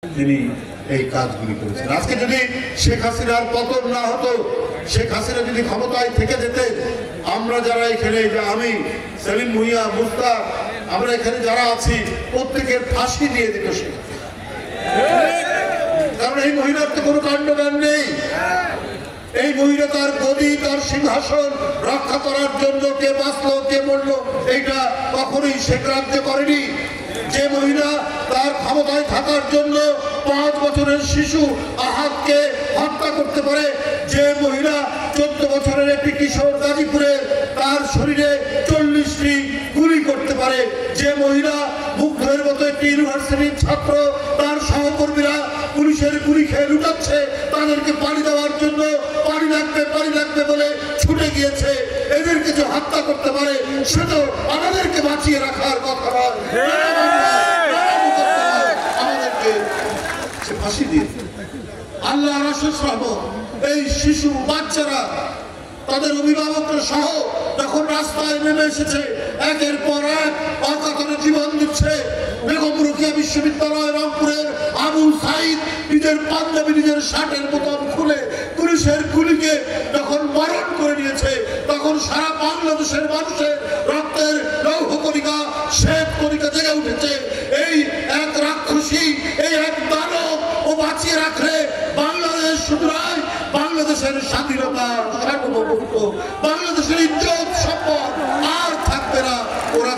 তিনি এই কাজগুলি করেছেন। আজকে যদি শেখ হাসিনার পতন না হতো, শেখ হাসিনা যদি ক্ষমতায় থেকে যেতেন, আমরা যারা এখানে, আমি সেলিম ভুঁইয়া, মুস্তাক, আমরা এখানে যারা আছি প্রত্যেকের ফাঁসি দিয়ে দিত সে। কারণ এই মহিলার তো কোনো কাণ্ডজ্ঞান নেই। এই মহিলা তার গদি, তার সিংহাসন রক্ষা করার জন্য কে বাঁচলো কে মরলো এইটা কখনোই শেখ রাজ্য করেনি। যে মহিলা তার ক্ষমতায় থাকার জন্য 5 বছরের শিশু আহাদকে হত্যা করতে পারে, যে মহিলা 14 বছরের একটি কিশোর গাজীপুরে তার শরীরে 40টি গুলি করতে পারে, যে মহিলা মুগ্ধের মতো একটি ইউনিভার্সিটির ছাত্র তার সহকর্মীরা পুলিশের গুলি খেয়ে লুটাচ্ছে, তাদেরকে পানি দেওয়ার জন্য পানি লাগবে বলে ছুটে গিয়েছে, এদেরকে যে হত্যা করতে পারে সে তো আমাদেরকে বাঁচিয়ে রাখার কথা নয়, আমাদেরকে সে ফাঁসি দিয়ে। আল্লাহ রাসূল এই শিশু বাচ্চারা তাদের অভিভাবকরা সহ যখন রাস্তায় নেমে এসেছে, একের পর এক অকাতরে জীবন দিচ্ছে। বেগম রোকেয়া বিশ্ববিদ্যালয় রংপুরের আবু সাইদ নিজের পাঞ্জাবি, নিজের শার্টের বোতাম খুলে পুলিশের গুলিকে যখন বরণ করে নিয়েছে, তখন সারা বাংলাদেশের মানুষের রক্তের লৌহ কণিকা, শ্বেত কণিকা জেগে উঠেছে। এই এক রাক্ষসী, এই এক দানব ও বাঁচিয়ে রাখলে বাংলাদেশ শুধু নয়, বাংলাদেশের স্বাধীনতা, সার্বভৌমত্ব, বাংলাদেশের ইজ্জত সম্পদ আর থাকবে না। ওরা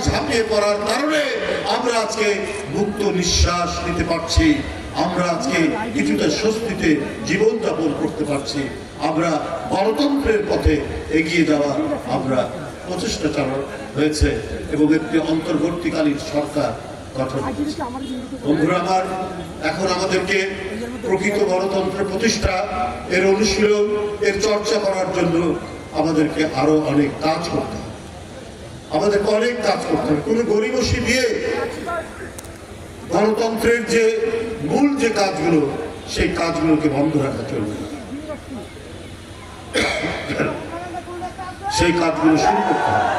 ঝাঁপিয়ে পড়ার কারণে আমরা আজকে মুক্ত নিঃশ্বাস নিতে পারছি, আমরা আজকে কিছুটা স্বস্তিতে জীবনযাপন করতে পারছি, আমরা গণতন্ত্রের পথে এগিয়ে যাওয়া আমরা প্রচেষ্টা চালানো হয়েছে এবং একটি অন্তর্বর্তীকালীন সরকার গঠন। বন্ধুরা আমার, এখন আমাদেরকে প্রকৃত গণতন্ত্র প্রতিষ্ঠা, এর অনুশীলন, এর চর্চা করার জন্য আমাদেরকে আরো অনেক কাজ করতে হবে, আমাদেরকে অনেক কাজ করতে হবে। কোনো গরিবসি দিয়ে গণতন্ত্রের যে মূল যে কাজগুলো, সেই কাজগুলোকে বন্ধ রাখা চলবে না, সেই কাজগুলো শুরু করতে হবে।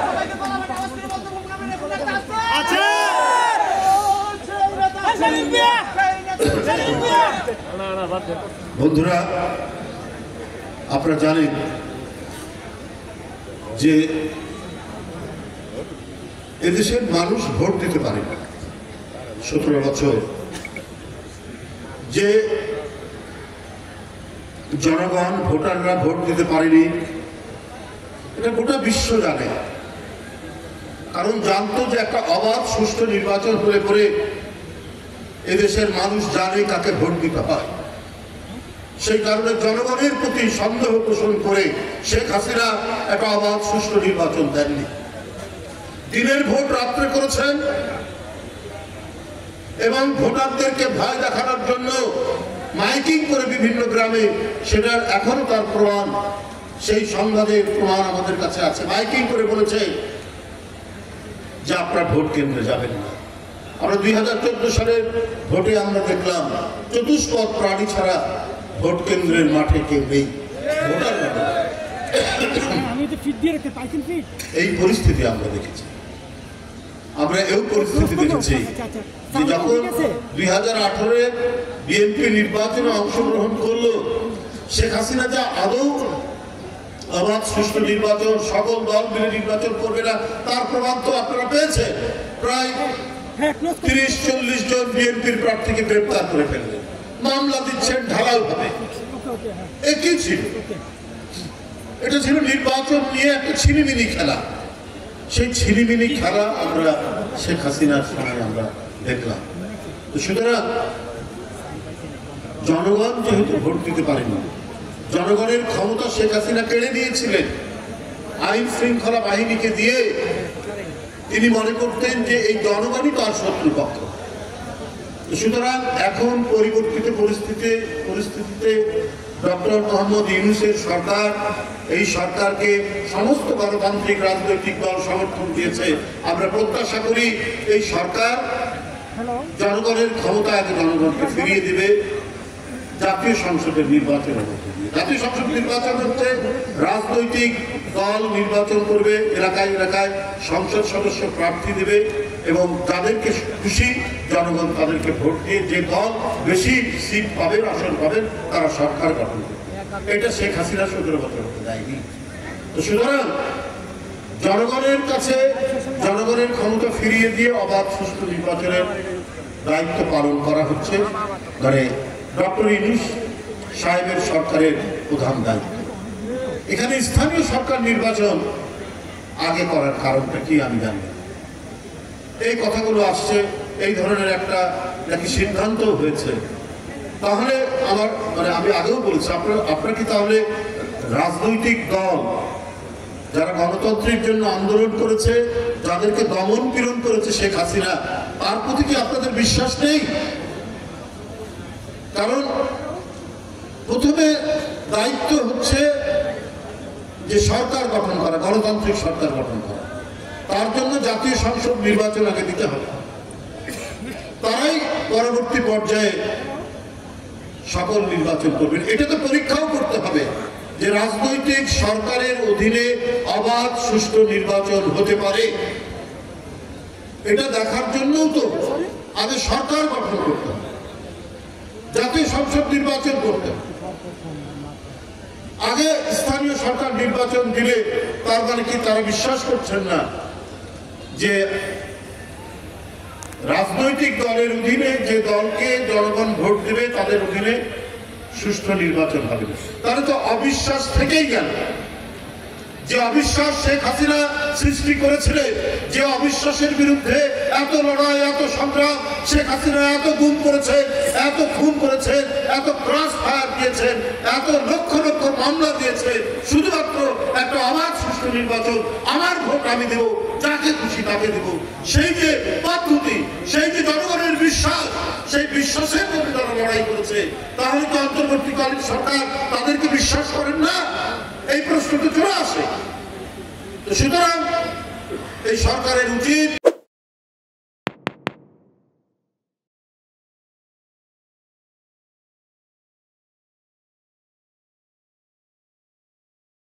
বন্ধুরা, আপনারা জানেন যে এদেশের মানুষ ভোট দিতে পারে না। 17 বছর যে জনগণ, ভোটাররা ভোট দিতে পারেনি, এটা গোটা বিশ্ব জানে। কারণ জানতো যে একটা অবাধ সুষ্ঠু নির্বাচন হলে পরে এদেশের মানুষ জানে কাকে ভোট দিতে হয়। সেই কারণে জনগণের প্রতি সন্দেহ পোষণ করে শেখ হাসিনা একটা অবাধ সুষ্ঠু নির্বাচন দেননি। দিনের ভোট রাত্রে করেছেন এবং ভোটারদেরকে ভয় দেখানোর জন্য মাইকিং করে বিভিন্ন গ্রামে, সেটার এখনো তার প্রমাণ, সেই সংবাদের প্রমাণ আমাদের কাছে আছে। মাইকিং করে বলেছে যে আপনারা ভোট কেন্দ্রে যাবেন না। আমরা 2014 সালের ভোটে আমরা দেখলাম চতুষ্পদ প্রাণী ছাড়া ভোট কেন্দ্রের মাঠে কেউ নেই, ভোটার এই পরিস্থিতি আমরা দেখেছি। আমরা এই পরিস্থিতি দেখেছি যে যখন 2018-এ বিএনপি নির্বাচনে অংশগ্রহণ করলো, শেখ হাসিনা যা আদৌ অবাধ সুষ্ঠু নির্বাচন, সকল দল মিলে নির্বাচন করবে না, তার প্রমাণ তো আপনারা পেয়েছেন। প্রায় 30-40 জন বিএনপির প্রার্থীকে গ্রেপ্তার করে ফেললেন, মামলা দিচ্ছেন ঢালাও ভাবে। একই ছিল, এটা ছিল নির্বাচন নিয়ে একটা ছিনিমিনি খেলা। সেই ছিনিমিনি খেলা আমরা শেখ হাসিনার সময় আমরা দেখলাম। সুতরাং জনগণ যেহেতু ভোট দিতে পারেনি, জনগণের ক্ষমতা শেখ হাসিনা কেড়ে নিয়েছিলেন আইন শৃঙ্খলা বাহিনীকে দিয়ে। তিনি মনে করতেন যে এই জনগণই তার শত্রুপক্ষ। সুতরাং এখন পরিবর্তিত পরিস্থিতিতে ডক্টর মোহাম্মদ ইউনূসের সরকার, এই সরকারকে সমস্ত গণতান্ত্রিক রাজনৈতিক দল সমর্থন দিয়েছে। আমরা প্রত্যাশা করি এই সরকার জনগণের ক্ষমতা জনগণকে ফিরিয়ে দিবে জাতীয় সংসদের নির্বাচনের মধ্যে দিয়ে। জাতীয় সংসদ নির্বাচন হচ্ছে রাজনৈতিক দল নির্বাচন করবে, এলাকায় এলাকায় সংসদ সদস্য প্রার্থী দেবে, এবং যাদেরকে খুশি জনগণ তাদেরকে ভোট দিয়ে যে দল বেশি সিট পাবে, আসন পাবে, তারা সরকার গঠন করবে। এটা শেখ হাসিনা 17 বছর হতে দেয়নি। তো সুতরাং জনগণের কাছে জনগণের ক্ষমতা ফিরিয়ে দিয়ে অবাধ সুষ্ঠু নির্বাচনের দায়িত্ব পালন করা হচ্ছে মানে ডক্টর ইউনূস সাহেবের সরকারের প্রধান দায়িত্ব। এখানে স্থানীয় সরকার নির্বাচন আগে করার কারণটা কি আমি জানি না। এই কথাগুলো আসছে, এই ধরনের একটা নাকি সিদ্ধান্ত হয়েছে। তাহলে আমার মানে আমি আগেও বলেছি, আপনারা কি তাহলে রাজনৈতিক দল যারা গণতন্ত্রের জন্য আন্দোলন করেছে, যাদেরকে দমন পীড়ন করেছে শেখ হাসিনা, তার প্রতি কি আপনাদের বিশ্বাস নেই? কারণ প্রথমে দায়িত্ব হচ্ছে যে সরকার গঠন করা, গণতান্ত্রিক সরকার গঠন করা। তার জন্য জাতীয় সংসদ নির্বাচন আগে দিতে হবে, তারাই পরবর্তী পর্যায়ে সকল নির্বাচন করবেন। এটা তো পরীক্ষাও করতে হবে যে রাজনৈতিক সরকারের অধীনে অবাধ সুষ্ঠু নির্বাচন হতে পারে। এটা দেখার জন্যও তো আগে সরকার গঠন করতে হবে, জাতীয় সংসদ নির্বাচন করতে হবে। আগে স্থানীয় সরকার নির্বাচন দিলে তার মানে কি তারা বিশ্বাস করছেন না যে রাজনৈতিক দলের অধীনে যে দলকে জনগণ ভোট দেবে তাদের অধীনে সুষ্ঠু নির্বাচন হবে? তারা তো অবিশ্বাস থেকেই গেল। যে অবিশ্বাস শেখ হাসিনা সৃষ্টি করেছিলেন, যে অবিশ্বাসের বিরুদ্ধে এত লড়াই, এত সংগ্রাম, শেখ হাসিনা এত গুম করেছেন, এত খুন করেছেন, এত ক্রস ফায়ার দিয়েছেন, এত লক্ষ লক্ষ মামলা দিয়েছেন, শুধুমাত্র একটা অবাধ সুষ্ঠু নির্বাচন, আমার ভোট আমি দেব, যাকে খুশি তাকে দেব, সেই যে পদ্ধতি, সেই যে জনগণের বিশ্বাস, সেই বিশ্বাসের মধ্যে তারা লড়াই করেছে। তাহলে তো অন্তর্বর্তীকালীন সরকার তাদেরকে বিশ্বাস করেন না? এই প্রশ্ন তো চলে আসে। তো সুতরাং এই সরকারের উচিত